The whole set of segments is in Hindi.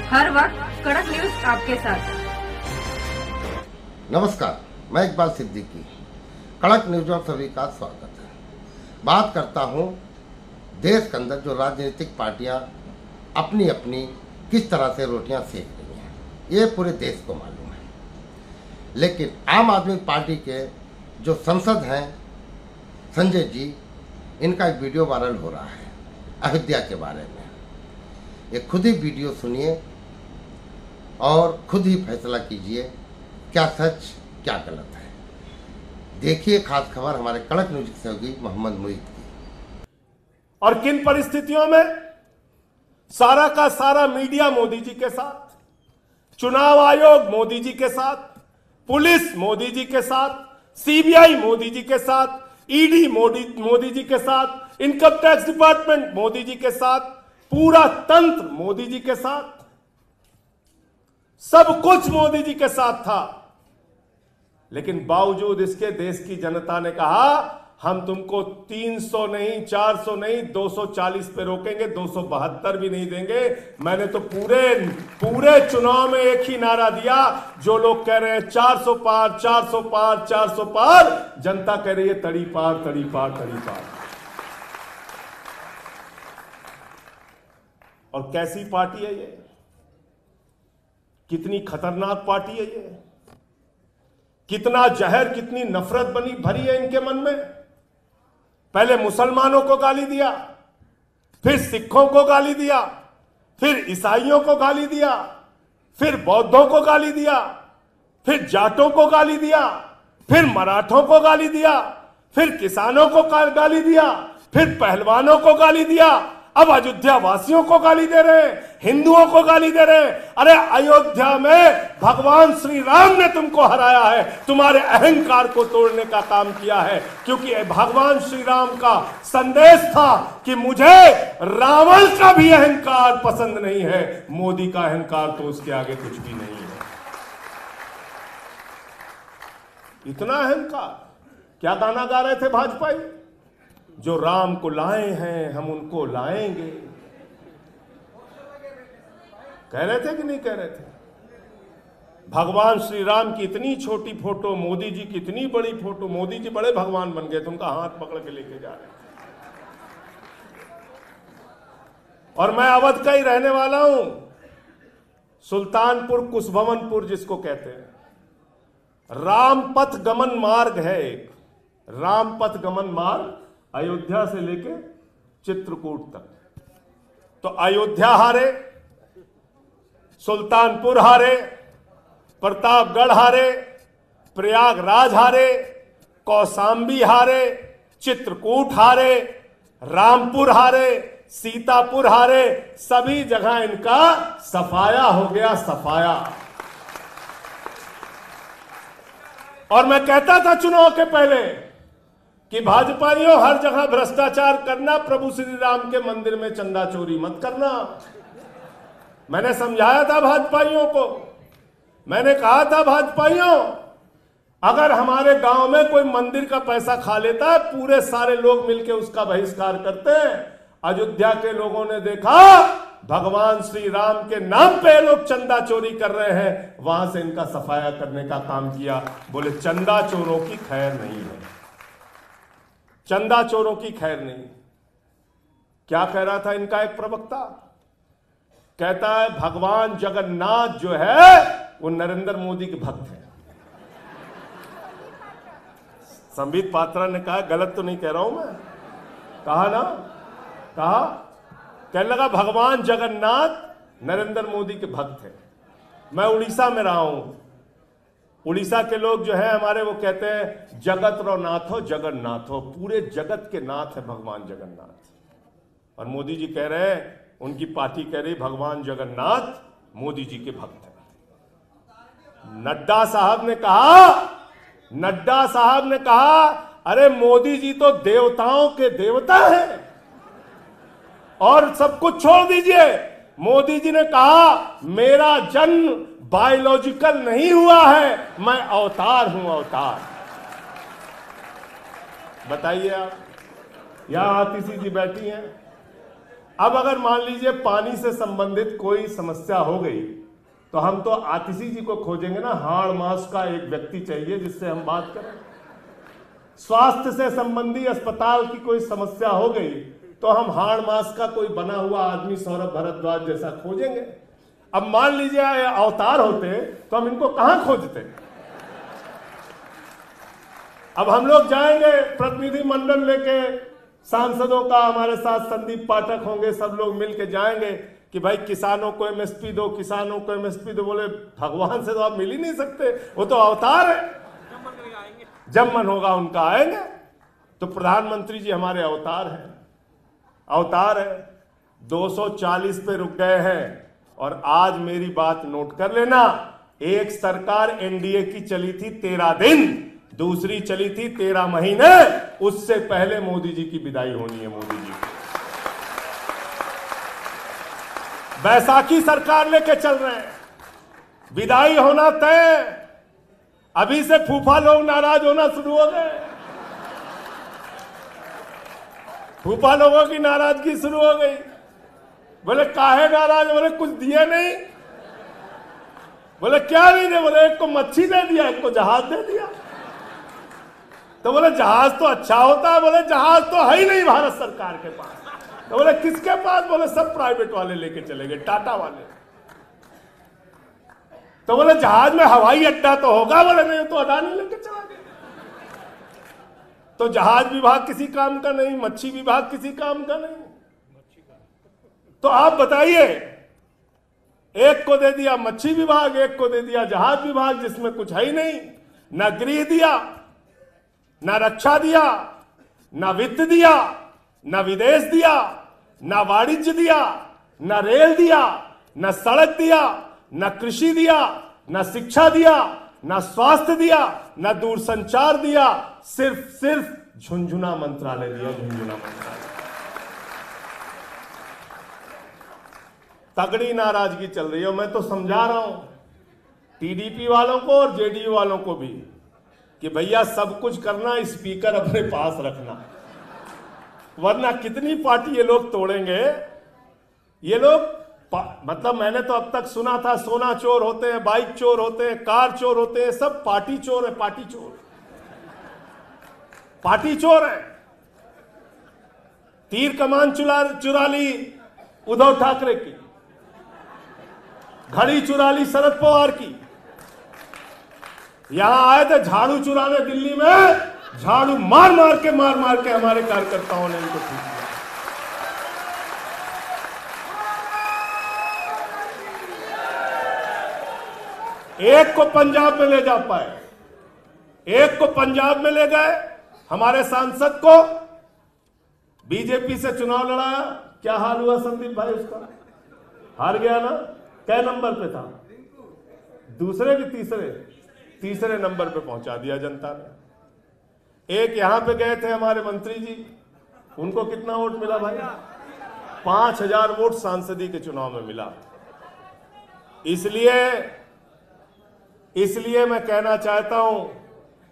हर वक्त कड़क न्यूज आपके साथ। नमस्कार, मैं इकबाल सिद्दीकी। कड़क न्यूज में सभी का स्वागत है। बात करता हूं देश के अंदर जो राजनीतिक पार्टियां अपनी अपनी किस तरह से रोटियां सेक रही हैं, ये पूरे देश को मालूम है। लेकिन आम आदमी पार्टी के जो सांसद हैं संजय जी, इनका एक वीडियो वायरल हो रहा है अयोध्या के बारे में। ये खुद ही वीडियो सुनिए और खुद ही फैसला कीजिए क्या सच क्या गलत है। देखिए खास खबर हमारे कड़क न्यूज के सहयोगी मोहम्मद मुईद की। और किन परिस्थितियों में सारा का सारा मीडिया मोदी जी के साथ, चुनाव आयोग मोदी जी के साथ, पुलिस मोदी जी के साथ, सीबीआई मोदी जी के साथ, ईडी मोदी जी के साथ, income tax department Modi ji के साथ, पूरा तंत्र मोदी जी के साथ, सब कुछ मोदी जी के साथ था। लेकिन बावजूद इसके देश की जनता ने कहा हम तुमको 300 नहीं, 400 नहीं, 240 पे रोकेंगे, 272 भी नहीं देंगे। मैंने तो पूरे चुनाव में एक ही नारा दिया, जो लोग कह रहे हैं 400 पार, 400 पार, 400 पार, जनता कह रही है तड़ी पार, तड़ी पार, तड़ी पार। और कैसी पार्टी है ये, कितनी खतरनाक पार्टी है ये, कितना जहर, कितनी नफरत भरी है इनके मन में। पहले मुसलमानों को गाली दिया, फिर सिखों को गाली दिया, फिर ईसाइयों को गाली दिया, फिर बौद्धों को गाली दिया, फिर जाटों को गाली दिया, फिर मराठों को गाली दिया, फिर किसानों को गाली दिया, फिर पहलवानों को गाली दिया, अब अयोध्या वासियों को गाली दे रहे हैं, हिंदुओं को गाली दे रहे हैं। अरे अयोध्या में भगवान श्री राम ने तुमको हराया है, तुम्हारे अहंकार को तोड़ने का काम किया है। क्योंकि भगवान श्री राम का संदेश था कि मुझे रावण का भी अहंकार पसंद नहीं है, मोदी का अहंकार तो उसके आगे कुछ भी नहीं है। इतना अहंकार। क्या गाना गा रहे थे भाजपाई? जो राम को लाए हैं हम उनको लाएंगे। कह रहे थे कि नहीं कह रहे थे? भगवान श्री राम की इतनी छोटी फोटो, मोदी जी की इतनी बड़ी फोटो, मोदी जी बड़े भगवान बन गए, तुमका हाथ पकड़ के लेके जा रहे थे। और मैं अवध का ही रहने वाला हूं, सुल्तानपुर कुशभवनपुर जिसको कहते हैं, रामपथ गमन मार्ग है एक, रामपथ गमन मार्ग अयोध्या से लेके चित्रकूट तक। तो अयोध्या हारे, सुल्तानपुर हारे, प्रतापगढ़ हारे, प्रयागराज हारे, कौशाम्बी हारे, चित्रकूट हारे, रामपुर हारे, सीतापुर हारे, सभी जगह इनका सफाया हो गया, सफाया। और मैं कहता था चुनाव के पहले कि भाजपाइयों हर जगह भ्रष्टाचार करना, प्रभु श्री राम के मंदिर में चंदा चोरी मत करना। मैंने समझाया था भाजपाइयों को, मैंने कहा था भाजपाइयों, अगर हमारे गांव में कोई मंदिर का पैसा खा लेता है, पूरे सारे लोग मिलकर उसका बहिष्कार करते हैं। अयोध्या के लोगों ने देखा भगवान श्री राम के नाम पे लोग चंदा चोरी कर रहे हैं, वहां से इनका सफाया करने का काम किया। बोले चंदा चोरों की खैर नहीं है, चंदा चोरों की खैर नहीं। क्या कह रहा था इनका एक प्रवक्ता? कहता है भगवान जगन्नाथ जो है वो नरेंद्र मोदी के भक्त है। संबित पात्रा ने कहा, गलत तो नहीं कह रहा हूं मैं, कहा ना, कहा, कहने लगा भगवान जगन्नाथ नरेंद्र मोदी के भक्त है। मैं उड़ीसा में रहा हूं, उड़ीसा के लोग जो है हमारे, वो कहते हैं जगत रो नाथ हो, जगन्नाथ हो, पूरे जगत के नाथ है भगवान जगन्नाथ। और मोदी जी कह रहे हैं, उनकी पार्टी कह रही भगवान जगन्नाथ मोदी जी के भक्त है। नड्डा साहब ने कहा अरे मोदी जी तो देवताओं के देवता हैं, और सब कुछ छोड़ दीजिए। मोदी जी ने कहा मेरा जन्म बायोलॉजिकल नहीं हुआ है, मैं अवतार हूं, अवतार। बताइए आप, यहां आतिशी जी बैठी हैं, अब अगर मान लीजिए पानी से संबंधित कोई समस्या हो गई तो हम तो आतिशी जी को खोजेंगे ना, हाड़ मास का एक व्यक्ति चाहिए जिससे हम बात करें। स्वास्थ्य से संबंधी अस्पताल की कोई समस्या हो गई तो हम हाड़ मास का कोई बना हुआ आदमी सौरभ भारद्वाज जैसा खोजेंगे। अब मान लीजिए अवतार होते तो हम इनको कहां खोजते। अब हम लोग जाएंगे प्रतिनिधि मंडल लेके, सांसदों का हमारे साथ संदीप पाठक होंगे, सब लोग मिलके जाएंगे कि भाई किसानों को एमएसपी दो, किसानों को एमएसपी दो। बोले भगवान से तो आप मिल ही नहीं सकते, वो तो अवतार है, जब मन होगा उनका आएंगे। तो प्रधानमंत्री जी हमारे अवतार हैं, अवतार है। 240 पे रुक गए हैं। और आज मेरी बात नोट कर लेना, एक सरकार एनडीए की चली थी 13 दिन, दूसरी चली थी 13 महीने। उससे पहले मोदी जी की विदाई होनी है। मोदी जी बैसाखी सरकार लेके चल रहे हैं, विदाई होना तय। अभी से फूफा लोग नाराज होना शुरू हो गए, फूफा लोगों की नाराजगी शुरू हो गई। बोले काहे नाराज? बोले कुछ दिए नहीं। बोले क्या नहीं दे? बोले एक को मच्छी दे दिया, एक को जहाज दे दिया। तो बोले जहाज तो अच्छा होता है। बोले जहाज तो है ही नहीं भारत सरकार के पास। तो बोले किसके पास? बोले सब प्राइवेट वाले लेके चले गए, टाटा वाले। तो बोले जहाज में हवाई अड्डा तो होगा। बोले नहीं, तो अडानी लेके चला गया। तो जहाज विभाग किसी काम का नहीं, मच्छी विभाग किसी काम का नहीं। तो आप बताइए, एक को दे दिया मच्छी विभाग, एक को दे दिया जहाज विभाग, जिसमें कुछ है ही नहीं। ना गृह दिया, ना रक्षा दिया, ना वित्त दिया, ना विदेश दिया, ना वाणिज्य दिया, ना रेल दिया, ना सड़क दिया, ना कृषि दिया, ना शिक्षा दिया, ना स्वास्थ्य दिया, ना दूरसंचार दिया। सिर्फ झुंझुना मंत्रालय दिया, झुंझुना मंत्रालय। तगड़ी नाराजगी चल रही है। मैं तो समझा रहा हूं टीडीपी वालों को और जेडीयू वालों को भी कि भैया सब कुछ करना, स्पीकर अपने पास रखना, वरना कितनी पार्टी ये लोग तोड़ेंगे। ये लोग मतलब मैंने तो अब तक सुना था सोना चोर होते हैं, बाइक चोर होते हैं, कार चोर होते हैं, सब पार्टी चोर है। पार्टी चोर, पार्टी चोर है। तीर कमान चुरा ली उद्धव ठाकरे की, घड़ी चुरा ली शरद पवार की। यहां आए थे झाड़ू चुराने दिल्ली में, झाड़ू मार मार के हमारे कार्यकर्ताओं ने इनको ठीक किया। एक को पंजाब में ले जा पाए, एक को पंजाब में ले गए। हमारे सांसद को बीजेपी से चुनाव लड़ाया, क्या हाल हुआ संदीप भाई उसका? हार गया ना। क्या नंबर पे था? दूसरे कि तीसरे नंबर पे पहुंचा दिया जनता ने। एक यहां पे गए थे हमारे मंत्री जी, उनको कितना वोट मिला भाई? 5000 वोट सांसदी के चुनाव में मिला। इसलिए मैं कहना चाहता हूं,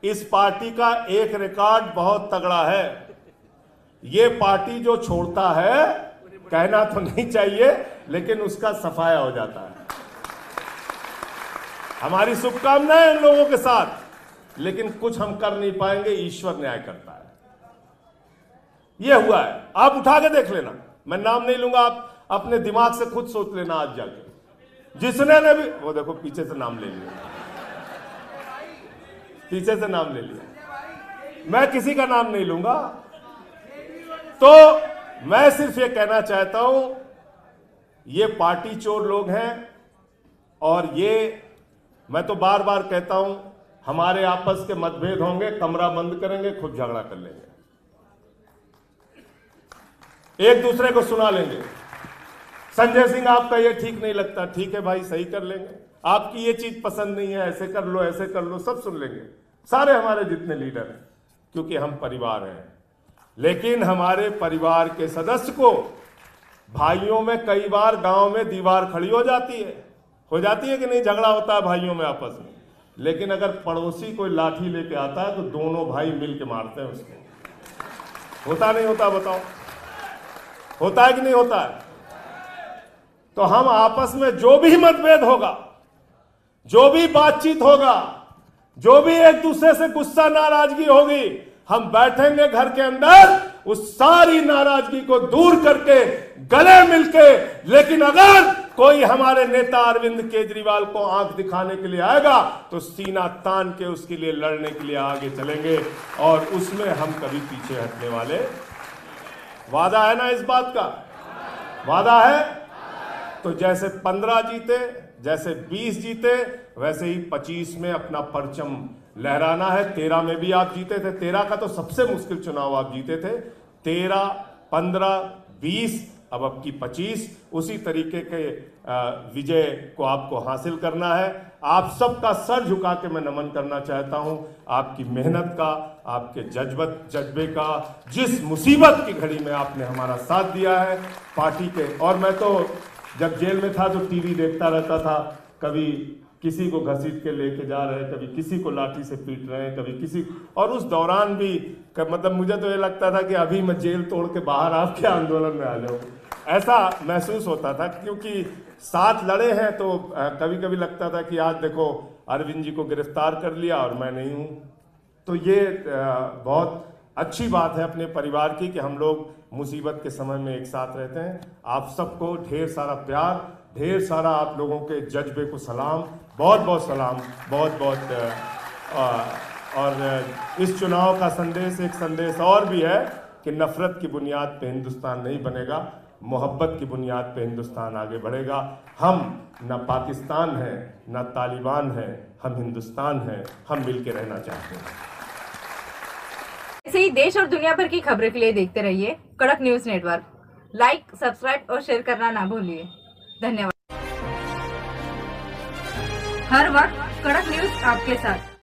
इस पार्टी का एक रिकॉर्ड बहुत तगड़ा है। ये पार्टी जो छोड़ता है, कहना तो नहीं चाहिए, लेकिन उसका सफाया हो जाता है। हमारी शुभकामनाएं इन लोगों के साथ, लेकिन कुछ हम कर नहीं पाएंगे, ईश्वर न्याय करता है। यह हुआ है, आप उठा के देख लेना, मैं नाम नहीं लूंगा, आप अपने दिमाग से खुद सोच लेना आज जाके। जिसने ने भी, वो देखो पीछे से नाम ले लिया, पीछे से नाम ले लिया, मैं किसी का नाम नहीं लूंगा। तो मैं सिर्फ ये कहना चाहता हूं, ये पार्टी चोर लोग हैं। और ये मैं तो बार बार कहता हूं, हमारे आपस के मतभेद होंगे, कमरा बंद करेंगे, खुद झगड़ा कर लेंगे, एक दूसरे को सुना लेंगे। संजय सिंह आपका ये ठीक नहीं लगता, ठीक है भाई सही कर लेंगे। आपकी ये चीज पसंद नहीं है, ऐसे कर लो, ऐसे कर लो, सब सुन लेंगे सारे हमारे जितने लीडर हैं, क्योंकि हम परिवार हैं। लेकिन हमारे परिवार के सदस्य को, भाइयों में कई बार गांव में दीवार खड़ी हो जाती है कि नहीं, झगड़ा होता है भाइयों में आपस में। लेकिन अगर पड़ोसी कोई लाठी लेके आता है तो दोनों भाई मिल के मारते हैं उसको। होता नहीं होता बताओ? होता है कि नहीं होता है? तो हम आपस में जो भी मतभेद होगा, जो भी बातचीत होगा, जो भी एक दूसरे से गुस्सा नाराजगी होगी, हम बैठेंगे घर के अंदर, उस सारी नाराजगी को दूर करके गले मिलके, लेकिन अगर कोई हमारे नेता अरविंद केजरीवाल को आंख दिखाने के लिए आएगा तो सीना तान के उसके लिए लड़ने के लिए आगे चलेंगे, और उसमें हम कभी पीछे हटने वाले। वादा है ना? इस बात का वादा है। तो जैसे 15 जीते, जैसे 20 जीते, वैसे ही 25 में अपना परचम लहराना है। 13 में भी आप जीते थे, 13 का तो सबसे मुश्किल चुनाव आप जीते थे। 13, 15, 20, अब की 25, उसी तरीके के विजय को आपको हासिल करना है। आप सबका सर झुका के मैं नमन करना चाहता हूं, आपकी मेहनत का, आपके जज्बे का, जिस मुसीबत की घड़ी में आपने हमारा साथ दिया है पार्टी के। और मैं तो जब जेल में था तो टीवी देखता रहता था, कभी किसी को घसीट के लेके जा रहे हैं, कभी किसी को लाठी से पीट रहे हैं, कभी किसी, और उस दौरान भी मतलब मुझे तो ये लगता था कि अभी मैं जेल तोड़ के बाहर आपके आंदोलन में आ जाऊं, ऐसा महसूस होता था। क्योंकि साथ लड़े हैं तो कभी कभी लगता था कि आज देखो अरविंद जी को गिरफ्तार कर लिया और मैं नहीं हूं। तो ये बहुत अच्छी बात है अपने परिवार की कि हम लोग मुसीबत के समय में एक साथ रहते हैं। आप सबको ढेर सारा प्यार, ढेर सारा आप लोगों के जज्बे को सलाम, बहुत बहुत सलाम, बहुत बहुत। और इस चुनाव का संदेश, एक संदेश और भी है कि नफरत की बुनियाद पे हिंदुस्तान नहीं बनेगा, मोहब्बत की बुनियाद पे हिंदुस्तान आगे बढ़ेगा। हम न पाकिस्तान हैं, न तालिबान हैं, हम हिंदुस्तान हैं, हम मिलके रहना चाहते हैं। ऐसे ही देश और दुनिया भर की खबरों के लिए देखते रहिए कड़क न्यूज नेटवर्क। लाइक, सब्सक्राइब और शेयर करना ना भूलिए। धन्यवाद। हर वक्त कड़क न्यूज आपके साथ।